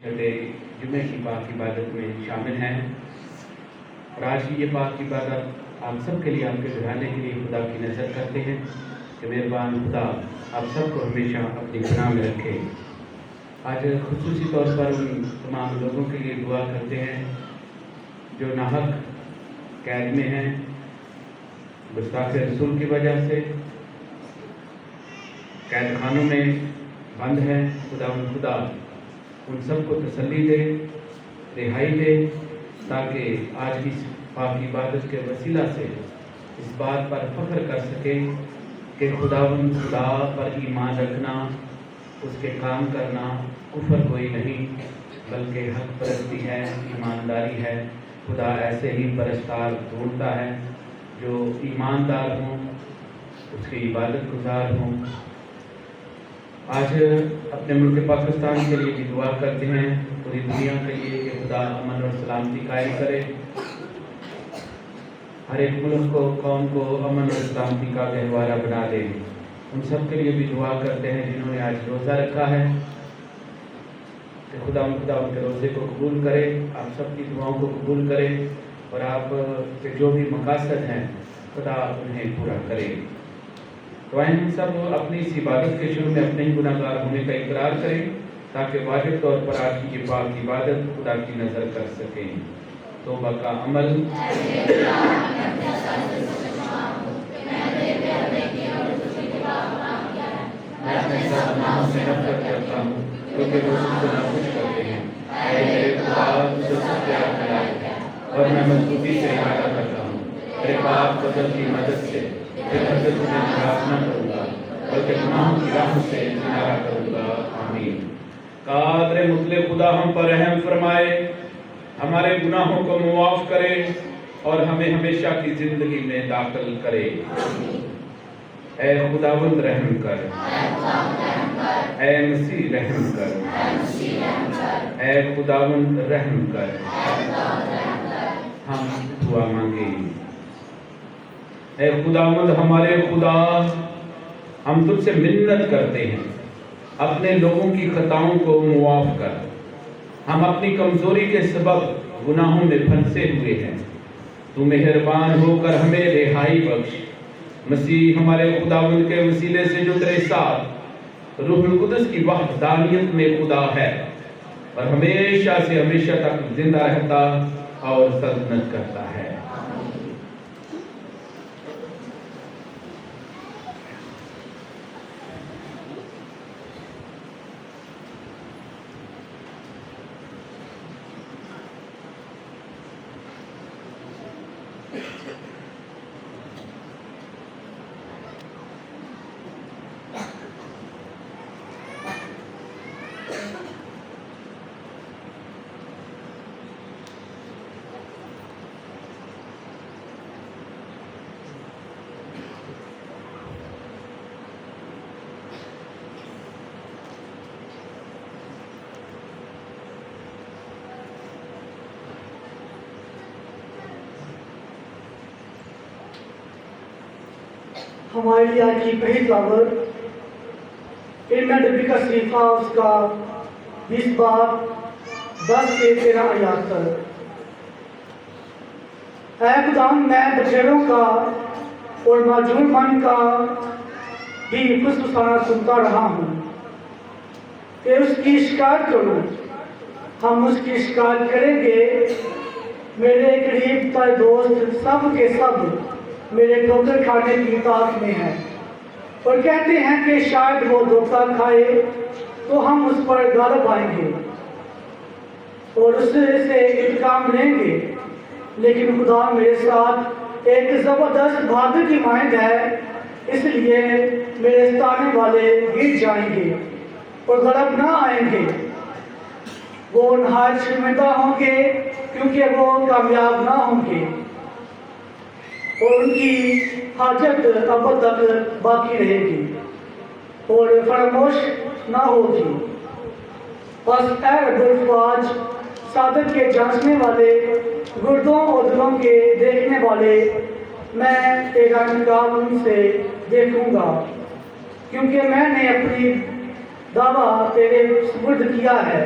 جمعے کی پاک عبادت میں شامل ہیں، اور آج کی یہ پاک عبادت آپ سب کے لیے، آپ کے گھرانے کے لیے خدا کی نظر کرتے ہیں کہ مہربان خدا آپ سب کو ہمیشہ اپنی پناہ میں رکھے۔ آج خصوصی طور پر ان تمام لوگوں کے لیے دعا کرتے ہیں جو ناحق قید میں ہیں، گستاخ رسول کی وجہ سے قید خانوں میں بند ہیں۔ خدا ان سب کو تسلی دے، رہائی دے، تاکہ آج کی پاک عبادت کے وسیلہ سے اس بات پر فخر کر سکے کہ خدا پر ایمان رکھنا، اس کے کام کرنا کفر کوئی نہیں بلکہ حق پرستی ہے، ایمانداری ہے۔ خدا ایسے ہی پرستار ڈھونڈتا ہے جو ایماندار ہوں، اس کی عبادت گزار ہوں۔ آج اپنے ملک پاکستان کے لیے بھی دعا کرتے ہیں، پوری دنیا کے لیے کہ خدا امن اور سلامتی قائم کرے، ہر ایک ملک کو، قوم کو امن اور سلامتی کا گہوارہ بنا دے۔ ان سب کے لیے بھی دعا کرتے ہیں جنہوں نے آج روزہ رکھا ہے کہ خدا ان کے روزے کو قبول کرے، آپ سب کی دعاؤں کو قبول کرے، اور آپ کے جو بھی مقاصد ہیں خدا انہیں پورا کرے۔ تو آئیں ہم سب اپنی اس عبادت کے شروع میں اپنے ہی گناہ گار ہونے کا اقرار کریں تاکہ واجب طور پر آج کی یہ پاک عبادت خدا کی نظر کر سکیں۔ توبہ کا عمل۔ میں اپنے سب گناہوں سے نفرت کرتا ہوں کیونکہ وہ مجھ کو ناخوش کرتے ہیں۔ اے میرے خدا، تو سب پیار لائق ہے اور میں مضبوطی سے ارادہ کرتا ہوں تیرے پاک فضل کی مدد سے پھر تجھے ناراض نہ کروں گا بلکہ گناہوں کی راہ سے کنارہ کروں گا۔ آمین۔ قادر مطلق خدا ہم پر رحم فرمائے، ہمارے گناہوں کو معاف کرے اور ہمیں ہمیشہ کی زندگی میں داخل کرے۔ اے خداوند رحم کر، اے مسیح رحم کر، اے خداوند رحم کر۔ ہم دعا مانگیں۔ اے خداوند ہمارے خدا، ہم تجھ سے منت کرتے ہیں، اپنے لوگوں کی خطاؤں کو معاف کر۔ ہم اپنی کمزوری کے سبب گناہوں میں پھنسے ہوئے ہیں، تو مہربان ہو کر ہمیں رہائی بخش۔ مسیح ہمارے خداوند کے وسیلے سے جو تیرے ساتھ روح القدس کی وحدانیت میں خدا ہے اور ہمیشہ سے ہمیشہ تک زندہ رہتا اور سلطنت کرتا ہے۔ ہمارے لیے آج کی پہلی تلاوت علم نبی کا صحیفہ اس کا 20 باب 10 سے 13 آیات تک۔ اے خدا، میں بچڑوں کا اور معجون من کا بھی فسفسانہ سنتا رہا ہوں کہ اس کی شکایت کروں۔ ہم اس کی شکایت کریں گے۔ میرے قریب تر دوست سب کے سب میرے ٹھوکر کھانے کی طاق میں ہیں اور کہتے ہیں کہ شاید وہ دھوکہ کھائے تو ہم اس پر غالب آئیں گے اور اس سے انتقام لیں گے۔ لیکن خدا میرے ساتھ ایک زبردست بہادر کی مانند ہے، اس لیے میرے ستانے والے گر جائیں گے اور غالب نہ آئیں گے۔ وہ نہایت شرمندہ ہوں گے کیونکہ وہ کامیاب نہ ہوں گے اور ان کی حاجت ابد تک باقی رہے گی اور فراموش نہ ہوگی۔ بس اے رب الفاظ، صادق کے جانچنے والے، گردوں اور دلوں کے دیکھنے والے، میں تیرا انتقام ان سے دیکھوں گا کیونکہ میں نے اپنی دعویٰ تیرے سپرد کیا ہے۔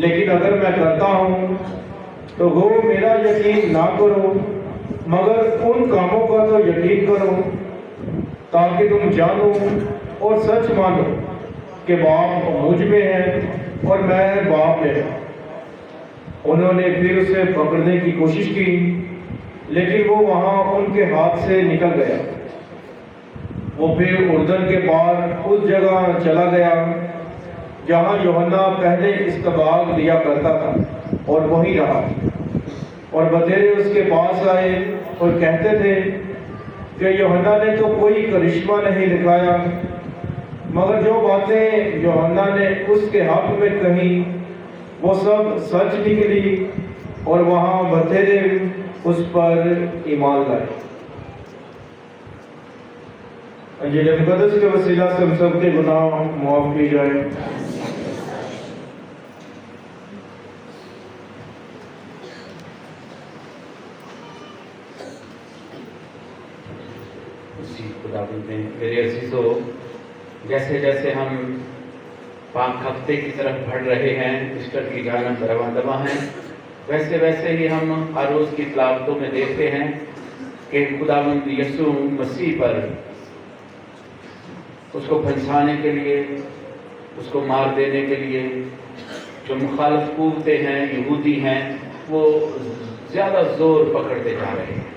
لیکن اگر میں کرتا ہوں تو وہ میرا یقین نہ کرو، مگر ان کاموں کا تو یقین کرو، تاکہ تم جانو اور سچ مانو کہ باپ مجھ میں ہے اور میں باپ میں ہوں۔ انہوں نے پھر اسے پکڑنے کی کوشش کی، لیکن وہ وہاں ان کے ہاتھ سے نکل گیا۔ وہ پھر اردن کے پار اس جگہ چلا گیا جہاں یوحنا پہلے استباغ دیا کرتا تھا، اور وہیں رہا۔ اور بطیرے اس کے پاس آئے اور کہتے تھے کہ یوحنا نے تو کوئی کرشمہ نہیں دکھایا، مگر جو باتیں یوحنا نے اس کے حق میں کہی وہ سب سچ نکلی، اور وہاں بطیرے اس پر ایمان لائے۔ انجیل مقدس کے وسیلہ سے ہم سب کے گناہ معاف کی جائے۔ خداوند نے میرے عزیزو، جیسے جیسے ہم پاک ہفتے کی طرف بڑھ رہے ہیں، ایسٹر کی جانب رواں دواں ہیں، ویسے ویسے ہی ہم ہر روز کی تلاوتوں میں دیکھتے ہیں کہ خداوند یسوع مسیح پر اس کو پھنسانے کے لیے، اس کو مار دینے کے لیے جو مخالف قوتیں ہیں، یہودی ہیں، وہ زیادہ زور پکڑتے جا رہے ہیں۔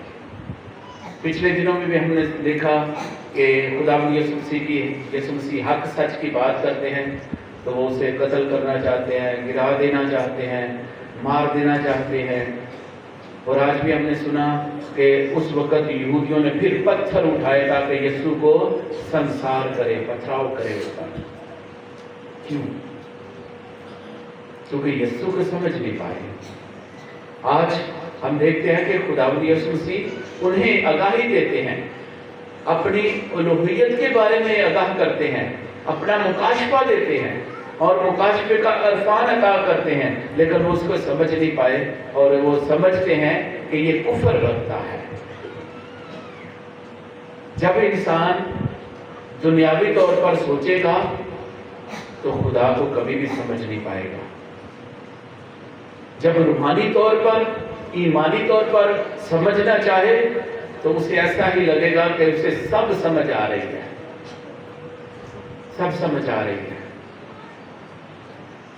پچھلے دنوں میں بھی ہم نے دیکھا کہ خداوند یسوع مسیح حق سچ کی بات کرتے ہیں تو وہ اسے قتل کرنا چاہتے ہیں، گرا دینا چاہتے ہیں، مار دینا چاہتے ہیں۔ اور آج بھی ہم نے سنا کہ اس وقت یہودیوں نے پھر پتھر اٹھائے تاکہ یسوع کو سنسار کرے، پتھراؤ کرے اس پر۔ کیوں؟ کیونکہ یسوع کو سمجھ نہیں پائے۔ آج ہم دیکھتے ہیں کہ خداوند یسوع مسیح انہیں آگاہی دیتے ہیں، اپنی الوہیت کے بارے میں آگاہ کرتے ہیں، اپنا مکاشفہ دیتے ہیں اور مکاشفے کا عرفان عطا کرتے ہیں، لیکن وہ اس کو سمجھ نہیں پائے اور وہ سمجھتے ہیں کہ یہ کفر رکھتا ہے۔ جب انسان دنیاوی طور پر سوچے گا تو خدا کو کبھی بھی سمجھ نہیں پائے گا۔ جب روحانی طور پر، ایمانی طور پر سمجھنا چاہے تو اسے ایسا ہی لگے گا کہ اسے سب سمجھ آ رہی ہے، سب سمجھ آ رہی ہے۔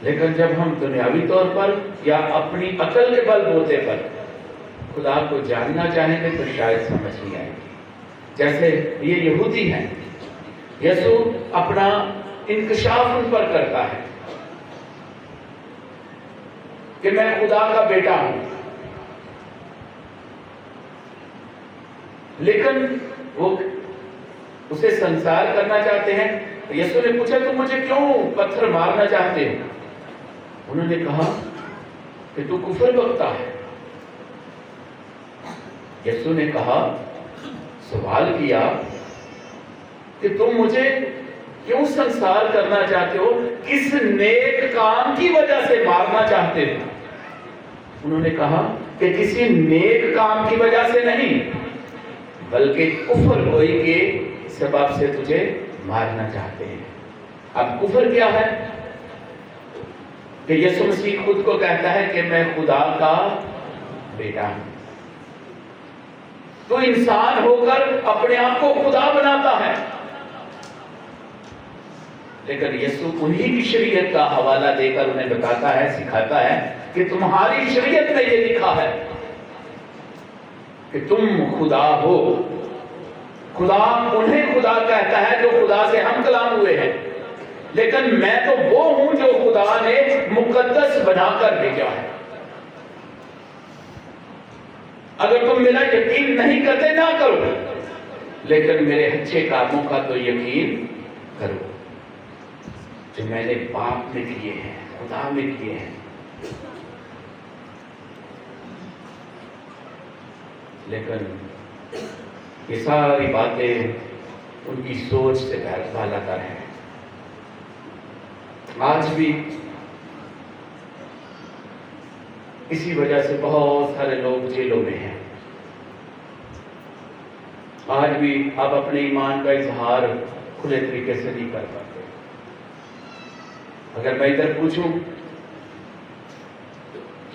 لیکن جب ہم دنیاوی طور پر یا اپنی عقل کے بل بوتے پر خدا کو جاننا چاہیں گے تو شاید سمجھ نہیں آئے گی۔ جیسے یہ یہودی ہیں، یسوع اپنا انکشاف ان پر کرتا ہے کہ میں خدا کا بیٹا ہوں، لیکن وہ اسے سنسار کرنا چاہتے ہیں۔ یسوع نے پوچھا تم مجھے کیوں پتھر مارنا چاہتے ہو؟ انہوں نے کہا کہ تو کفر بکتا ہے۔ یسوع نے کہا، سوال کیا کہ تم مجھے کیوں سنسار کرنا چاہتے ہو، کس نیک کام کی وجہ سے مارنا چاہتے ہو؟ انہوں نے کہا کہ کسی نیک کام کی وجہ سے نہیں، بلکہ کفر ہوئی کے سبب سے تجھے مارنا چاہتے ہیں۔ اب کفر کیا ہے؟ کہ یسوع مسیح خود کو کہتا ہے کہ میں خدا کا بیٹا ہوں۔ تو انسان ہو کر اپنے آپ کو خدا بناتا ہے، لیکن یسوع انہی کی شریعت کا حوالہ دے کر انہیں بتاتا ہے، سکھاتا ہے کہ تمہاری شریعت میں یہ لکھا ہے کہ تم خدا ہو۔ خدا انہیں خدا کہتا ہے جو خدا سے ہم کلام ہوئے ہیں، لیکن میں تو وہ ہوں جو خدا نے مقدس بنا کر بھیجا ہے۔ اگر تم میرا یقین نہیں کرتے نہ کرو، لیکن میرے اچھے کاموں کا تو یقین کرو جو میں نے باپ میں کیے ہیں، خدا میں کیے ہیں۔ لیکن یہ ساری باتیں ان کی سوچ سے بالا تر ہیں۔ آج بھی اسی وجہ سے بہت سارے لوگ جیلوں میں ہیں۔ آج بھی آپ اپنے ایمان کا اظہار کھلے طریقے سے نہیں کر پاتے۔ اگر میں ادھر پوچھوں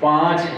5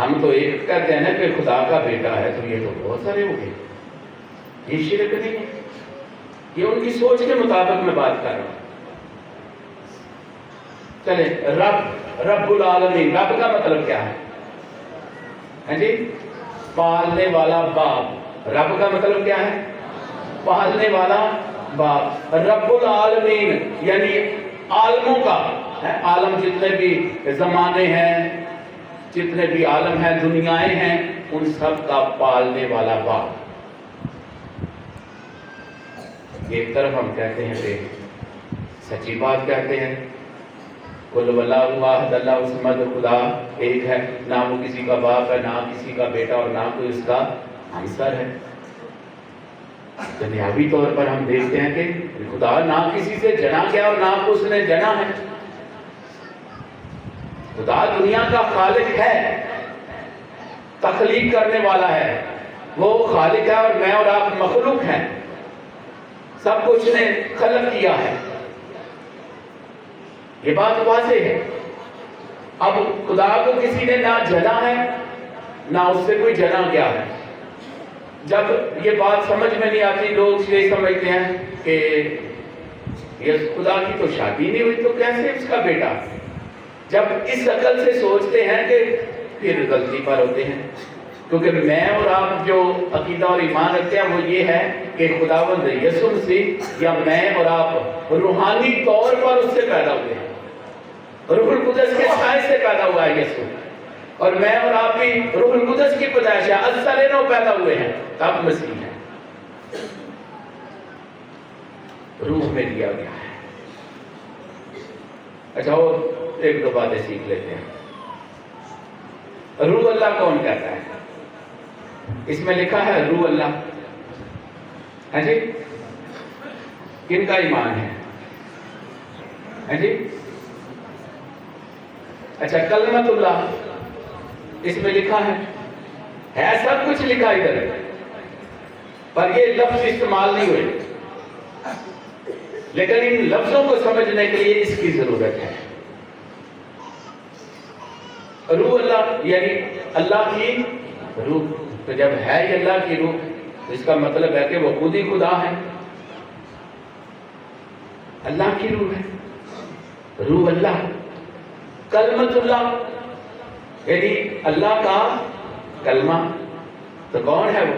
ہم تو ایک کہتے ہیں نا کہ خدا کا بیٹا ہے، تو یہ تو بہت سارے ہو گئے، یہ شرک نہیں ہے، یہ ان کی سوچ کے مطابق میں بات کر رہا ہوں۔ چلے رب العالمین، رب کا مطلب کیا ہے جی؟ پالنے والا باپ۔ رب کا مطلب کیا ہے؟ پالنے والا باپ۔ رب العالمین یعنی عالموں کا، عالم جتنے بھی زمانے ہیں، جتنے بھی عالم ہیں، دنیایں ہیں، ان سب کا پالنے والا باپ۔ ایک طرف ہم کہتے ہیں کہ سچی بات کہتے ہیں، قل واللہ واحد اللہ الصمد، خدا ایک ہے، نہ وہ کسی کا باپ ہے، نہ کسی کا بیٹا، اور نہ کوئی اس کا ہمسر ہے۔ دنیاوی طور پر ہم دیکھتے ہیں کہ خدا نہ کسی سے جنا گیا اور نہ اس نے جنا ہے۔ خدا دنیا کا خالق ہے، تخلیق کرنے والا ہے، وہ خالق ہے اور میں اور آپ مخلوق ہیں، سب کچھ نے خلق کیا ہے، یہ بات واضح ہے۔ اب خدا کو کسی نے نہ جنا ہے نہ اس سے کوئی جنا گیا ہے۔ جب یہ بات سمجھ میں نہیں آتی، لوگ یہ سمجھتے ہیں کہ یہ خدا کی تو شادی نہیں ہوئی تو کیسے اس کا بیٹا؟ جب اس عقل سے سوچتے ہیں کہ پھر غلطی پر ہوتے ہیں، کیونکہ میں اور آپ جو عقیدہ اور ایمان رکھتے ہیں وہ یہ ہے کہ خداوند یسوع مسیح یا میں اور آپ روحانی طور پر اس سے پیدا ہوئے ہیں، روح القدس کے سائے سے پیدا ہوا ہے یسوع، اور میں اور آپ بھی روح القدس کی پیدائش ہے، اصل نو پیدا ہوئے ہیں، تب مسیح ہے، روح میں دیا گیا ہے۔ اچھا، اور ایک دو باتیں سیکھ لیتے ہیں۔ روح اللہ کون کہتا ہے؟ اس میں لکھا ہے روح اللہ، ہے جی؟ کن کا ایمان ہے جی؟ اچھا، کلمت اللہ اس میں لکھا ہے سب کچھ لکھا ادھر، پر یہ لفظ استعمال نہیں ہوئے، لیکن ان لفظوں کو سمجھنے کے لیے اس کی ضرورت ہے۔ روح اللہ یعنی اللہ کی روح، تو جب ہے یہ اللہ کی روح تو اس کا مطلب ہے کہ وہ خود ہی خدا ہے، اللہ کی روح ہے، روح اللہ۔ کلمت اللہ یعنی اللہ کا کلمہ، تو کون ہے وہ؟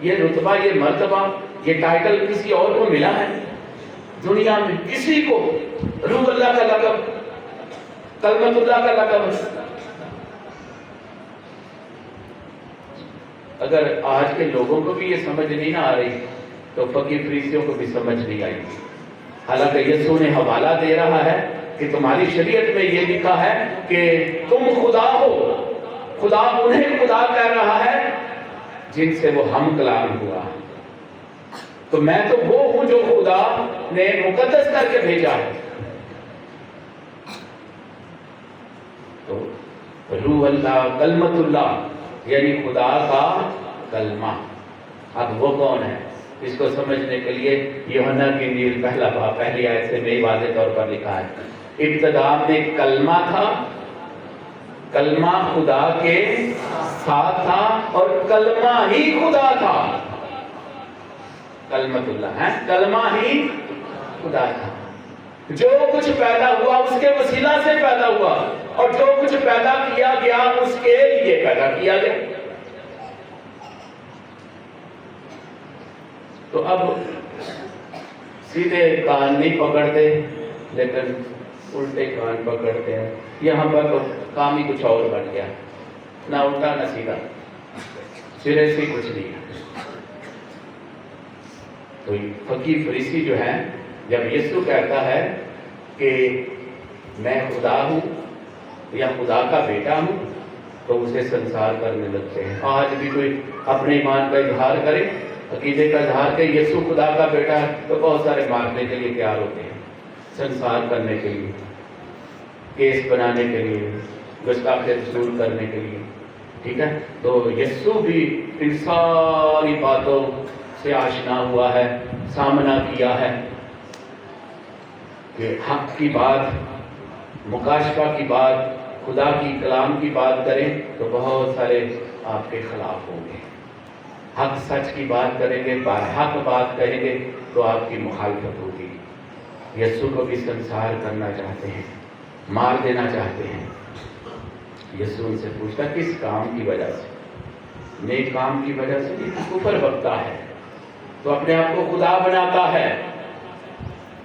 یہ رتبہ، یہ مرتبہ، یہ ٹائٹل کسی اور کو ملا ہے دنیا میں؟ کسی کو روح اللہ کا لقب، کلمت اللہ کا لقب؟ اگر آج کے لوگوں کو بھی یہ سمجھ نہیں نہ آ رہی تو فقیر فریسیوں کو بھی سمجھ نہیں آئی گی۔ حالانکہ یسوع نے حوالہ دے رہا ہے کہ تمہاری شریعت میں یہ لکھا ہے کہ تم خدا ہو، خدا انہیں خدا کہہ رہا ہے جن سے وہ ہم کلام ہوا، تو میں تو وہ ہوں جو خدا نے مقدس کر کے بھیجا ہے۔ تو روح اللہ، کلمت اللہ یعنی خدا کا کلمہ۔ اب وہ کون ہے؟ اس کو سمجھنے کے لیے یوحنا کی انجیل پہلا باب پہلی آیت سے میں واضح طور پر لکھا ہے، ابتدا میں کلمہ تھا، کلمہ خدا کے ساتھ تھا اور کلمہ ہی خدا تھا۔ کلمت اللہ ہے، کلمہ ہی خدا تھا۔ جو کچھ پیدا ہوا اس کے وسیلہ سے پیدا ہوا، اور جو کچھ پیدا کیا گیا اس کے لیے پیدا کیا گیا۔ تو اب سیدھے کان نہیں پکڑتے لیکن الٹے کان پکڑتے ہیں، یہاں پر تو کام ہی کچھ اور بن گیا، نہ الٹا نہ سیدھا، سرے سے کچھ نہیں ہے۔ تو فقیر فریسی جو ہے، جب یسوع کہتا ہے کہ میں خدا ہوں یا خدا کا بیٹا ہوں تو اسے سنسار کرنے لگتے ہیں۔ آج بھی کوئی اپنے ایمان کا اظہار کرے، عقیدے کا اظہار کہ یسوع خدا کا بیٹا ہے، تو بہت سارے مارنے کے لیے تیار ہوتے ہیں، سنسار کرنے کے لیے، کیس بنانے کے لیے، گستاخی رسول کرنے کے لیے، ٹھیک ہے؟ تو یسوع بھی ان ساری باتوں سے آشنا ہوا ہے، سامنا کیا ہے کہ حق کی بات، مکاشفہ کی بات خدا کی کلام کی بات کریں تو بہت سارے آپ کے خلاف ہوں گے، حق سچ کی بات کریں گے، برحق بات کہیں گے تو آپ کی مخالفت ہوگی۔ یسوع کو بھی سنسار کرنا چاہتے ہیں، مار دینا چاہتے ہیں۔ یسوع ان سے پوچھتا کس کام کی وجہ سے؟ نیک کام کی وجہ سے نہیں، کفر بکتا ہے تو اپنے آپ کو خدا بناتا ہے،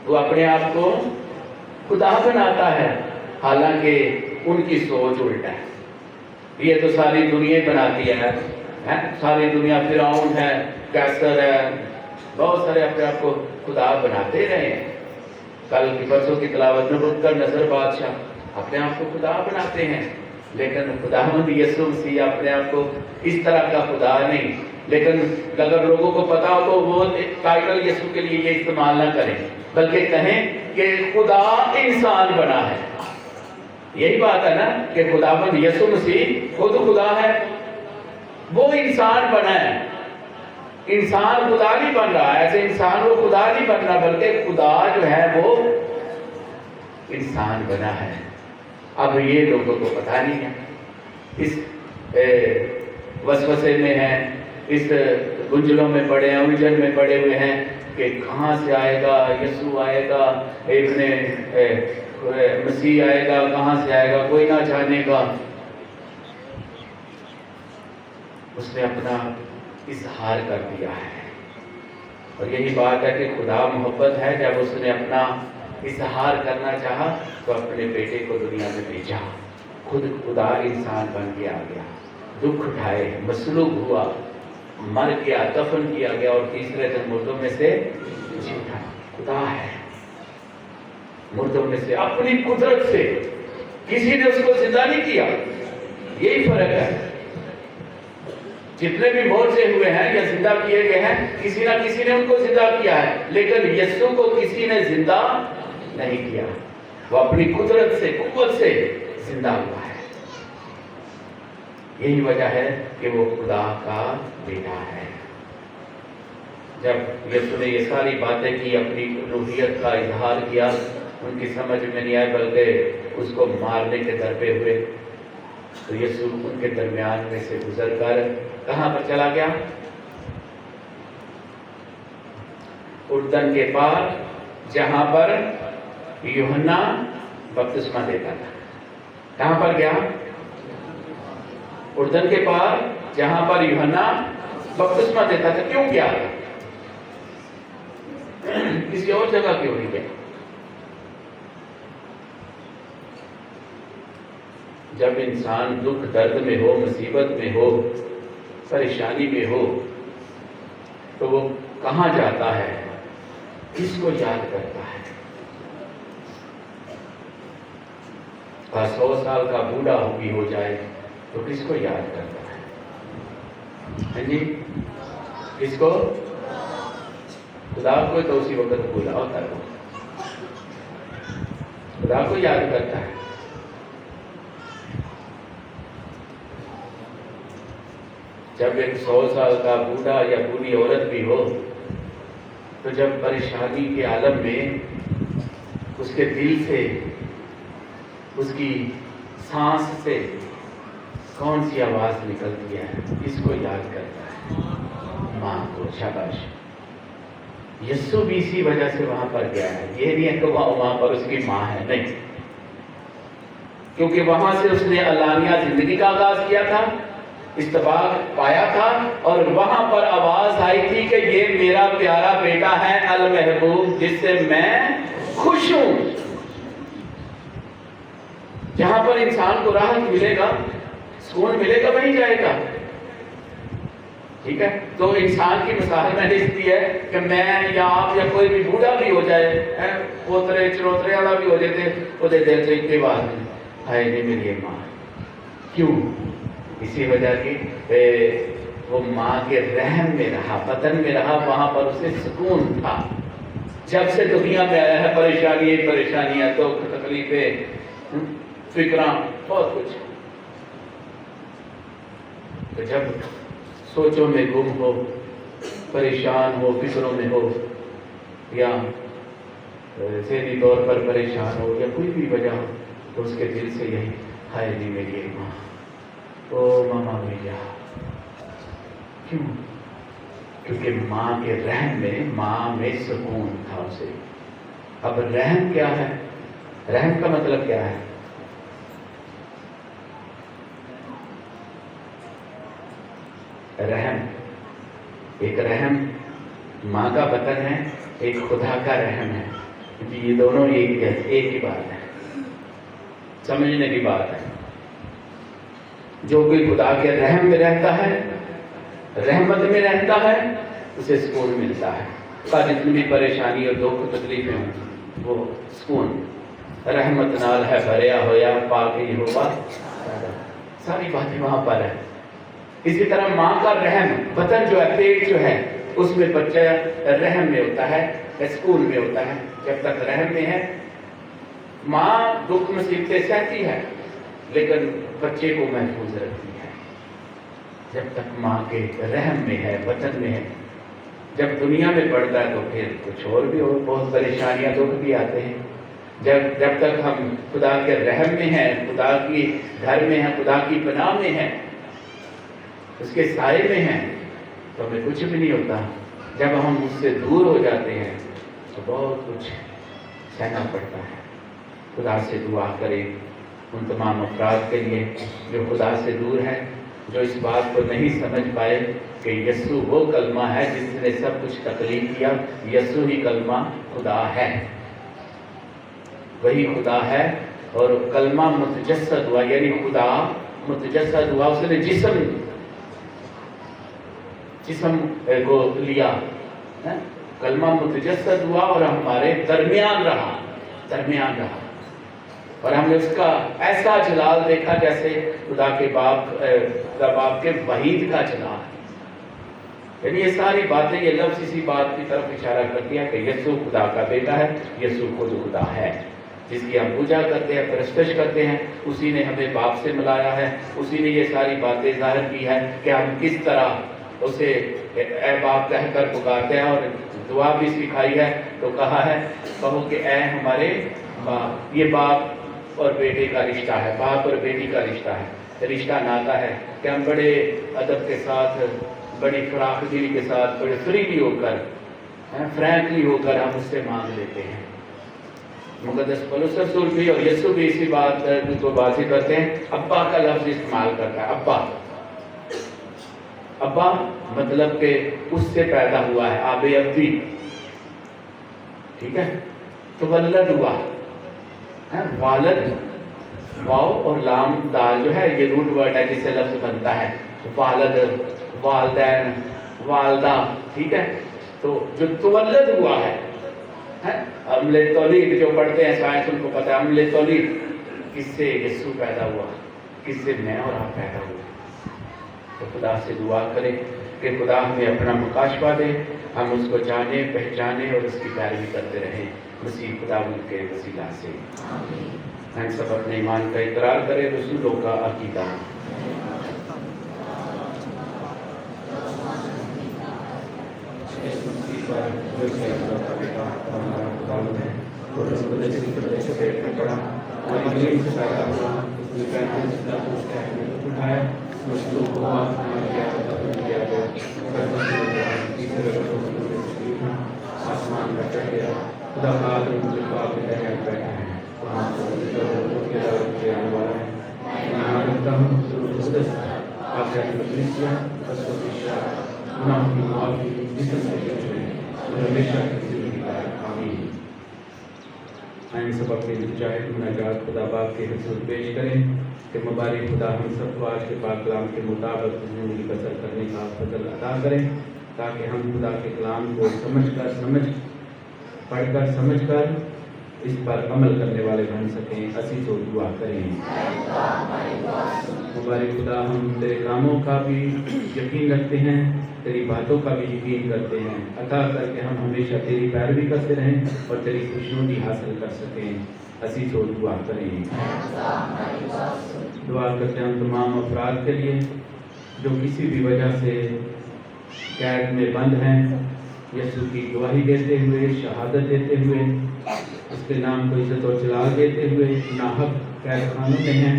وہ اپنے آپ کو خدا بناتا ہے، حالانکہ ان کی سوچ الٹا ہے۔ یہ تو ساری دنیا بناتی ہے، ساری دنیا فرعون ہے، کیسر ہے، بہت سارے اپنے آپ کو خدا بناتے رہے ہیں۔ کل کی برسوں کی تلاوت میں رک کر نصر بادشاہ اپنے آپ کو خدا بناتے ہیں، لیکن خداوند یسوع مسیح اپنے آپ کو اس طرح کا خدا نہیں۔ لیکن اگر لوگوں کو پتا ہو تو وہ ٹائٹل یسوع کے لیے یہ استعمال نہ کریں، بلکہ کہیں کہ خدا انسان بنا ہے۔ یہی بات ہے نا کہ خداوند یسوع مسیح خود خدا ہے، وہ انسان بنا ہے۔ انسان خدا نہیں بن رہا ہے، ایسے انسان وہ خدا نہیں بن رہا، بلکہ خدا جو ہے وہ انسان بنا ہے۔ اب یہ لوگوں کو پتہ نہیں ہے، اس وسوسے میں ہیں، اس گنجلوں میں پڑے ہیں، الجھن میں پڑے ہوئے ہیں کہ کہاں سے آئے گا یسوع، آئے گا ابن مسیح، آئے گا کہاں سے آئے گا، کوئی نہ جانے گا۔ اس نے اپنا اظہار کر دیا ہے، اور یہی بات ہے کہ خدا محبت ہے۔ جب اس نے اپنا اظہار کرنا چاہا تو اپنے بیٹے کو دنیا میں بھیجا، خود خدا انسان بن کے آ گیا، دکھ اٹھائے، مصلوب ہوا، مر گیا، دفن کیا گیا، اور تیسرے دن مردوں میں سے جی اٹھا۔ خدا ہے، مردوں میں سے اپنی قدرت سے، کسی نے اس کو زندہ نہیں کیا۔ یہی فرق ہے، جتنے بھی موت سے ہوئے ہیں یا زندہ کیے گئے ہیں، کسی نہ کسی نے ان کو زندہ کیا ہے، لیکن یسوع کو کسی نے زندہ نہیں کیا۔ وہ اپنی قدرت سے، قوت سے زندہ ہوا ہے۔ یہی وجہ ہے کہ وہ خدا کا بیٹا ہے۔ جب یسوع نے یہ ساری باتیں کی، اپنی روحیت کا اظہار کیا، ان کی سمجھ میں نہیں آئے، بلکہ اس کو مارنے کے در پہ ہوئے، تو یسوع ان کے درمیان میں سے گزر کر کہاں پر چلا گیا؟ اردن کے پار، جہاں پر یوحنا بپتسمہ دیتا تھا۔ کہاں پر گیا؟ اردن کے پار، جہاں پر یوحنا بپتسمہ دیتا تھا۔ کیوں گیا؟ کسی اور جگہ کیوں نہیں گیا؟ جب انسان دکھ درد میں ہو، مصیبت میں ہو، پریشانی میں ہو، تو وہ کہاں جاتا ہے؟ کس کو یاد کرتا ہے؟ 100 سال کا بوڑھا بھی ہو جائے تو کس کو یاد کرتا ہے؟ ہاں جی، کس کو؟ خدا کو تو اسی وقت بولا ہوتا ہے، خدا کو یاد کرتا ہے۔ جب ایک 100 سال کا بوڑھا یا بوڑھی عورت بھی ہو تو جب پریشانی کے عالم میں اس کے دل سے، اس کی سانس سے کون سی آواز نکلتی ہے؟ اس کو یاد کرتا ہے؟ ماں کو۔ شاباش۔ یسوع بھی اسی وجہ سے وہاں پر گیا ہے۔ یہ نہیں ہے کہ وہاں پر اس کی ماں ہے، نہیں، کیونکہ وہاں سے اس نے علانیہ زندگی کا آغاز کیا تھا، استفاق پایا تھا، اور وہاں پر آواز آئی تھی کہ یہ میرا پیارا بیٹا ہے المحبوب، جس سے میں خوش ہوں۔ جہاں پر انسان کو راحت ملے گا، سکون ملے گا، وہیں جائے گا۔ ٹھیک ہے، تو انسان کی مثال میں نے اس دی ہے کہ میں یا آپ یا کوئی بھی بوڑھا بھی ہو جائے، پوترے چروترے والا بھی ہو جاتے، وہ دے دیتے ایک کے بعد میں، ہائے نہیں میری ماں۔ کیوں؟ اسی وجہ کی وہ ماں کے رحم میں رہا، بدن میں رہا، وہاں پر اسے سکون تھا۔ جب سے دنیا میں آیا ہے پریشانیاں، دکھ، تکلیفیں، فکراں، بہت کچھ۔ تو جب سوچوں میں گم ہو، پریشان ہو، فکروں میں ہو، یا ذہنی طور پر پریشان ہو، یا کوئی بھی وجہ ہو، تو اس کے دل سے یہی ہائے نہیں میری ماں، او ماما میرا، کیوں؟ کیونکہ ماں کے رحم میں سکون تھا اسے۔ اب رحم کیا ہے؟ رحم کا مطلب کیا ہے؟ رحم، ایک رحم ماں کا بطن ہے، ایک خدا کا رحم ہے، کیونکہ یہ دونوں ایک ہی بات ہے، سمجھنے کی بات ہے۔ جو کوئی خدا کے رحم میں رہتا ہے، رحمت میں رہتا ہے، اسے سکون ملتا ہے۔ جتنی بھی پریشانی اور دکھ تکلیفیں ہوں وہ سکون، رحمت نال ہے بھریا ہویا پاک ہی ہوا، ساری باتیں وہاں پر ہے۔ اسی طرح ماں کا رحم، بطن جو ہے، پیٹ جو ہے، اس میں بچہ رحم میں ہوتا ہے، سکون میں ہوتا ہے۔ جب تک رحم میں ہے ماں دکھ مصیبتیں سہتی ہے لیکن بچے کو محفوظ رکھتی ہے، جب تک ماں کے رحم میں ہے، بطن میں ہے۔ جب دنیا میں پڑتا ہے تو پھر کچھ اور بھی ہو، بہت پریشانیاں دکھ بھی آتے ہیں۔ جب تک ہم خدا کے رحم میں ہیں، خدا کی گھر میں ہیں، خدا کی پناہ میں ہیں، اس کے سائے میں ہیں، تو ہمیں کچھ بھی نہیں ہوتا۔ جب ہم اس سے دور ہو جاتے ہیں تو بہت کچھ سہنا پڑتا ہے۔ خدا سے دعا کریں ان تمام افراد کے لیے جو خدا سے دور ہیں، جو اس بات کو نہیں سمجھ پائے کہ یسوع وہ کلمہ ہے جس نے سب کچھ تخلیق کیا، یسوع ہی کلمہ خدا ہے، وہی خدا ہے۔ اور کلمہ متجسد ہوا، یعنی خدا متجسد ہوا، اس نے جسم کو لیا، کلمہ متجسد ہوا اور ہمارے درمیان رہا، اور ہم نے اس کا ایسا جلال دیکھا جیسے خدا کے باپ کے وحید کا جلال۔ یعنی یہ ساری باتیں، یہ لفظ اسی بات کی طرف اشارہ کرتی ہیں کہ یسوع خدا کا بیٹا ہے، یسوع خود خدا ہے، جس کی ہم پوجا کرتے ہیں، پرستش کرتے ہیں، اسی نے ہمیں باپ سے ملایا ہے، اسی نے یہ ساری باتیں ظاہر کی ہے کہ ہم کس طرح اسے اے باپ کہہ کر پکارتے ہیں، اور دعا بھی سکھائی ہے تو کہا ہے کہو کہ اے ہمارے باپ۔ یہ باپ اور بیٹے کا رشتہ ہے، باپ اور بیٹی کا رشتہ ہے، رشتہ ناتا ہے کہ ہم بڑے ادب کے ساتھ، بڑی فراخ دلی کے ساتھ، بڑے فریلی ہو کر، فرینکلی ہو کر ہم اس سے مانگ لیتے ہیں۔ مقدس پولس رسول بھی اور یسوع بھی اسی بات کو واضح کرتے ہیں، ابا کا لفظ استعمال کرتا ہے۔ ابا مطلب کہ اس سے پیدا ہوا ہے، آب ابی، ٹھیک ہے؟ تو ولد ہوا، والد، واو اور لام دال جو ہے یہ روٹ ورڈ ہے جس سے لفظ بنتا ہے، والد، والدین، والدہ، ٹھیک ہے؟ تو جو تولد ہوا ہے، عمل تولید جو پڑھتے ہیں سائنس ان کو پتہ ہے، عمل تولید کس سے یسوع پیدا ہوا، کس سے میں اور آپ پیدا ہوا۔ تو خدا سے دعا کریں کہ خدا ہمیں اپنا مکاشفہ دے، ہم اس کو جانیں، پہچانیں اور اس کی پیروی کرتے رہیں، مسیح خدا کے وسیلہ سے۔ ہم سب اپنے ایمان کا اقرار کریں، رسولوں کا عقیدہ۔ ہم سب اپنے مجاہد مناجات خدا باپ کے حضور پیش کریں کہ مبارک خدا ہم سب کو آج کے پاک کلام کے مطابق زندگی بسر کرنے کا فضل عطا کریں، تاکہ ہم خدا کے کلام کو پڑھ کر سمجھ کر اس پر عمل کرنے والے بن سکیں۔ اسی تو دعا کریں۔ مبارک خدا ہم تیرے کاموں کا بھی یقین رکھتے ہیں، تیری باتوں کا بھی یقین کرتے ہیں، عطا کر کے ہم ہمیشہ تیری پیروی کرتے رہیں اور تیری خوشنودی حاصل کر سکیں۔ اسی تو دعا کریں۔ دعا کرتے ہیں ہم تمام افراد کے لیے جو کسی بھی وجہ سے قید میں بند ہیں، یسوع کی گواہی دیتے ہوئے، شہادت دیتے ہوئے، اس کے نام کو عزت و جلال دیتے ہوئے ناحق قید خانوں میں ہیں،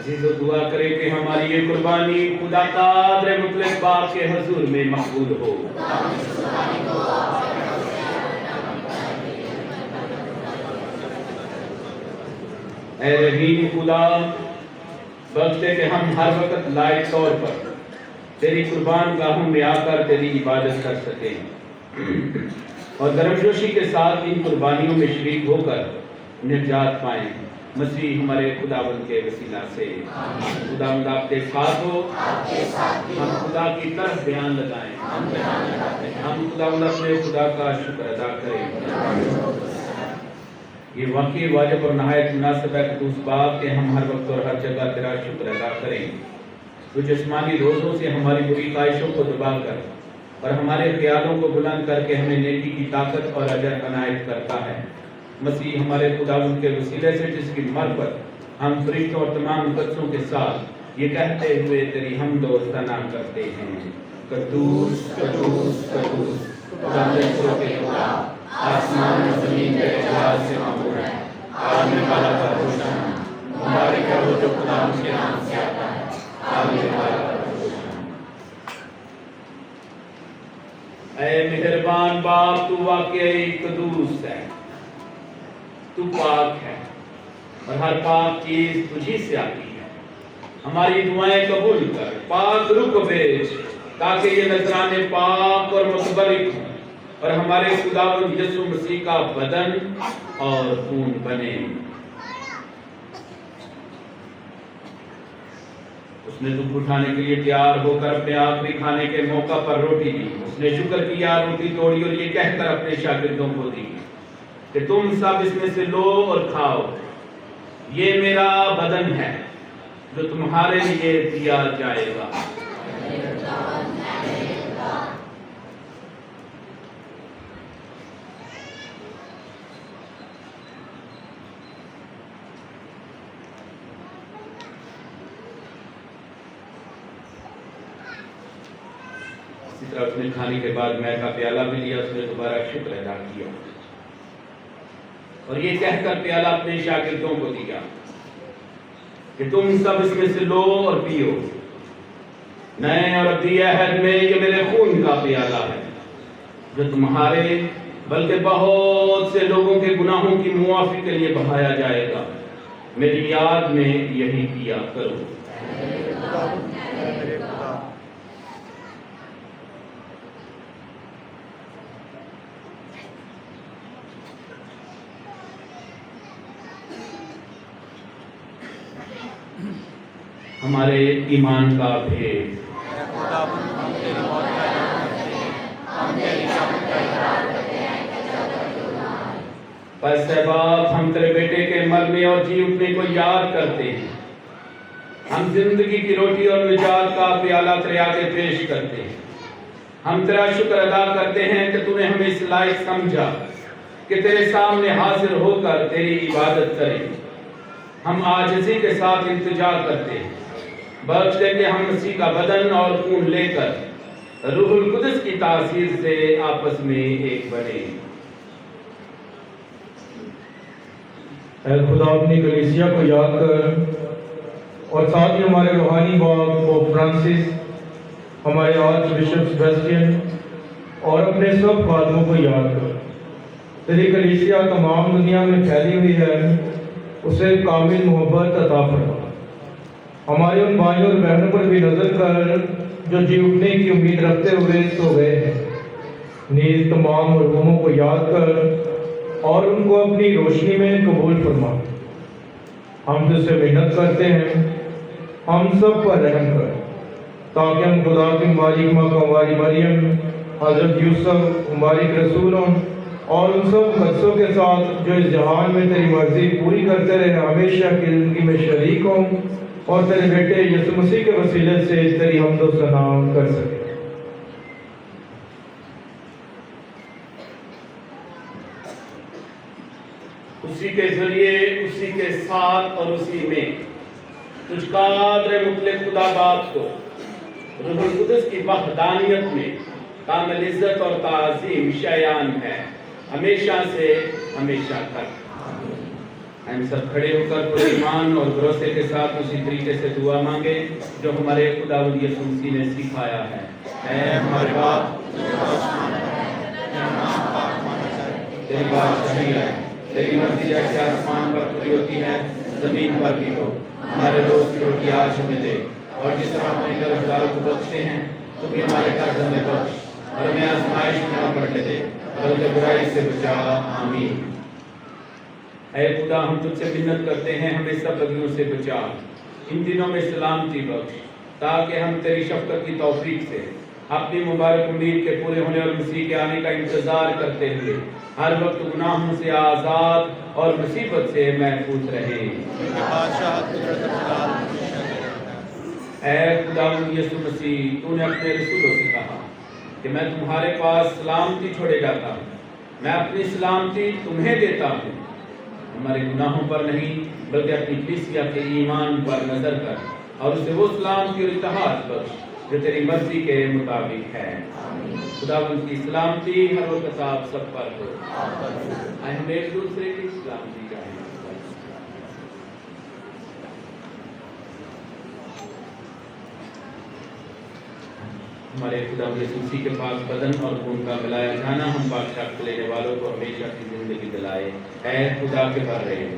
عزیزو دعا کرے کہ ہماری یہ قربانی خدا قادر مطلق باپ کے حضور میں مقبول ہو۔ اے رحیم خدا، وقت ہے کہ ہم ہر وقت لائق طور پر تیری قربان گاہوں میں آ کر تیری عبادت کر سکیں اور گرمجوشی کے ساتھ ان قربانیوں میں شریک ہو کر نجات پائیں۔ مسیح ہمارے خداوند کے وسیلہ سے خداوند آپ کے ساتھ ہو، ہم خدا کی طرف بیان لگائیں، ہم خداوند اپنے خدا کا شکر ادا کریں۔ یہ واقعی واجب اور نہایت مناسب ہے کہ اس بات کے ہم ہر وقت اور ہر جگہ تیرا شکر ادا کریں، تو جسمانی روزوں سے ہماری بری خواہشوں کو دبا کر اور ہمارے خیالوں کو بلند کر کے ہمیں نیکی کی طاقت اور اجر عنایت کرتا ہے۔ مسیح ہمارے خداوند کے وسیلے سے جس کی مرفت ہم فرشتوں اور تمام مقدسوں کے ساتھ یہ کہتے ہوئے تیری حمد و ثنا کرتے ہیں، قدوس قدوس قدوس خداوند کے خدا، آسمان و زمین کے جلال سے معمور ہے، آنے والا کا روشن، مبارک ہے وہ جو خداوند کے نام سے آتا ہے، آنے والا کا روشن۔ اے مہربان باپ، تو واقعی قدوس ہے، تو پاک ہے اور ہر پاک چیز تجھی سے آتی ہے۔ ہماری دعائیں قبول کر، پاک روح کو بھیج تاکہ یہ نذرانے پاک اور متبرک ہوں اور ہمارے خداوند یسوع مسیح کا بدن اور خون بنے۔ اس نے دکھ اٹھانے کے لیے تیار ہو کر اپنے آخری کھانے کے موقع پر روٹی دی، اس نے شکر کیا، روٹی توڑی اور یہ کہہ کر اپنے شاگردوں کو دی کہ تم سب اس میں سے لو اور کھاؤ، یہ میرا بدن ہے جو تمہارے لیے دیا جائے گا۔ اسی طرح اس نے کھانے کے بعد مے کا پیالہ بھی لیا، اس نے دوبارہ شکر ادا کیا اور یہ کہہ کر پیالہ اپنے شاگردوں کو دیا کہ تم سب اس میں سے لو اور پیو، نئے اور ابدی عہد میں یہ میرے خون کا پیالہ ہے جو تمہارے بلکہ بہت سے لوگوں کے گناہوں کی معافی کے لیے بہایا جائے گا، میری یاد میں یہی کیا کرو۔ ہمارے ایمان کا بھید، پس اے باپ، ہم تیرے بیٹے کے مرنے اور جی اٹھنے کو یاد کرتے ہیں، ہم زندگی کی روٹی اور نجات کا پیالہ تیرے آگے پیش کرتے ہیں، ہم تیرا شکر ادا کرتے ہیں کہ تو نے ہمیں اس لائق سمجھا کہ تیرے سامنے حاضر ہو کر تیری عبادت کریں۔ ہم عاجزی کے ساتھ التجا کرتے ہیں، بخش دے کہ ہم مسیح کا بدن اور خون لے کر روح القدس کی تاثیر سے آپس میں ایک بنے۔ اے خدا، اپنی کلیسیا کو یاد کر اور ساتھ ہی ہمارے روحانی باپ پوپ فرانسس، ہمارے آرچ بشپ سیباسٹین اور اپنے سب خادموں کو یاد کر۔ تیری کلیسیا تمام دنیا میں پھیلی ہوئی ہے، اسے کامل محبت عطا فرما۔ ہمارے ان بھائیوں اور بہنوں پر بھی نظر کر جو جی اٹھنے کی امید رکھتے ہوئے سو گئے ہیں، نیز تمام مرحوموں کو یاد کر اور ان کو اپنی روشنی میں قبول فرما۔ ہم تجھ سے محنت کرتے ہیں، ہم سب پر رحم کر تاکہ ہم خدا کی مبارک ماں ہماری مریم، حضرت یوسف، مبارک رسولوں اور ان سب مقدسوں کے ساتھ جو اس جہان میں تیری مرضی پوری کرتے رہے ہمیشہ کی زندگی میں شریک ہوں اور تیرے بیٹے یسوع مسیح کے وسیلے سے تیری حمد و ثنا کر سکے۔ اسی کے ذریعے، اسی کے ساتھ اور اسی میں تجھ قادر مطلق خدا باپ کو روح القدس کی وحدانیت میں کامل عزت اور تعظیم شایان ہے، ہمیشہ سے ہمیشہ تک۔ ہم سب کھڑے ہو کر پورے ایمان اور بھروسے کے ساتھ اسی طریقے سے دعا مانگے جو ہمارے خداوند یسوع مسیح نے سکھایا ہے۔ اے ہمارے باپ تیری بادشاہی ہے، تیری مرضی جیسے آسمان پر پوری ہوتی ہے زمین پر بھی ہو۔ ہمارے روز کی روٹی آج ہمیں دے، اور جس طرح اپنے قرض داروں کو بخشتے ہیں تو بھی ہمارے قرض ہمیں بخش، اور ہمیں آزمائش میں نہ پڑنے دے بلکہ برائی سے بچا، آمین۔ اے خدا ہم تجھ سے منت کرتے ہیں ہمیں سب بدیوں سے بچا، ان دنوں میں سلامتی بخش تاکہ ہم تیری شفقت کی توفیق سے اپنی مبارک امید کے پورے ہونے اور مسیح کے آنے کا انتظار کرتے ہوئے ہر وقت گناہوں سے آزاد اور مصیبت سے محفوظ رہیں۔ اے خداوند یسوع مسیح، تو نے اپنے رسولوں سے کہا کہ میں تمہارے پاس سلامتی چھوڑے جاتا ہوں، میں اپنی سلامتی تمہیں دیتا ہوں، ہمارے گناہوں پر نہیں بلکہ اپنی کلیسیا کے ایمان پر نظر کر اور اسے وہ سلامتی اور اتحاد بخش جو تیری مرضی کے مطابق ہے۔ خداوند کی سلامتی ہر وقت آپ سب پر ہو۔ آئے ہم ایک دوسرے کی سلامتی چاہیں۔ ہمارے خداوند یسوع مسیح کے پاک بدن اور خون کا ملایا جانا ہم بادشاہ کو لینے والوں کو ہمیشہ کی زندگی دلائے۔ اے خدا کے بر رہے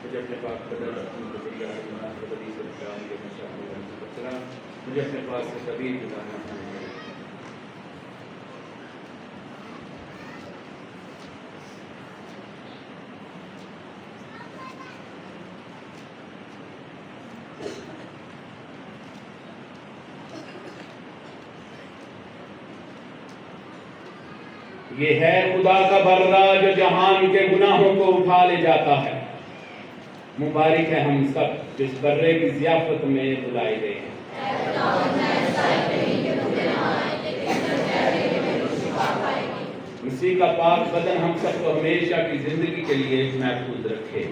مجھے اپنے پاس مجھے اپنے پاس سے کبھی گزارنا چاہیے۔ یہ ہے خدا کا برہ جو جہان کے گناہوں کو اٹھا لے جاتا ہے۔ مبارک ہے ہم سب جس برے کی ضیافت میں بلائے گئے ہیں۔ مسیح کا پاک بدن ہم سب کو ہمیشہ کی زندگی کے لیے محفوظ رکھے۔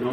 9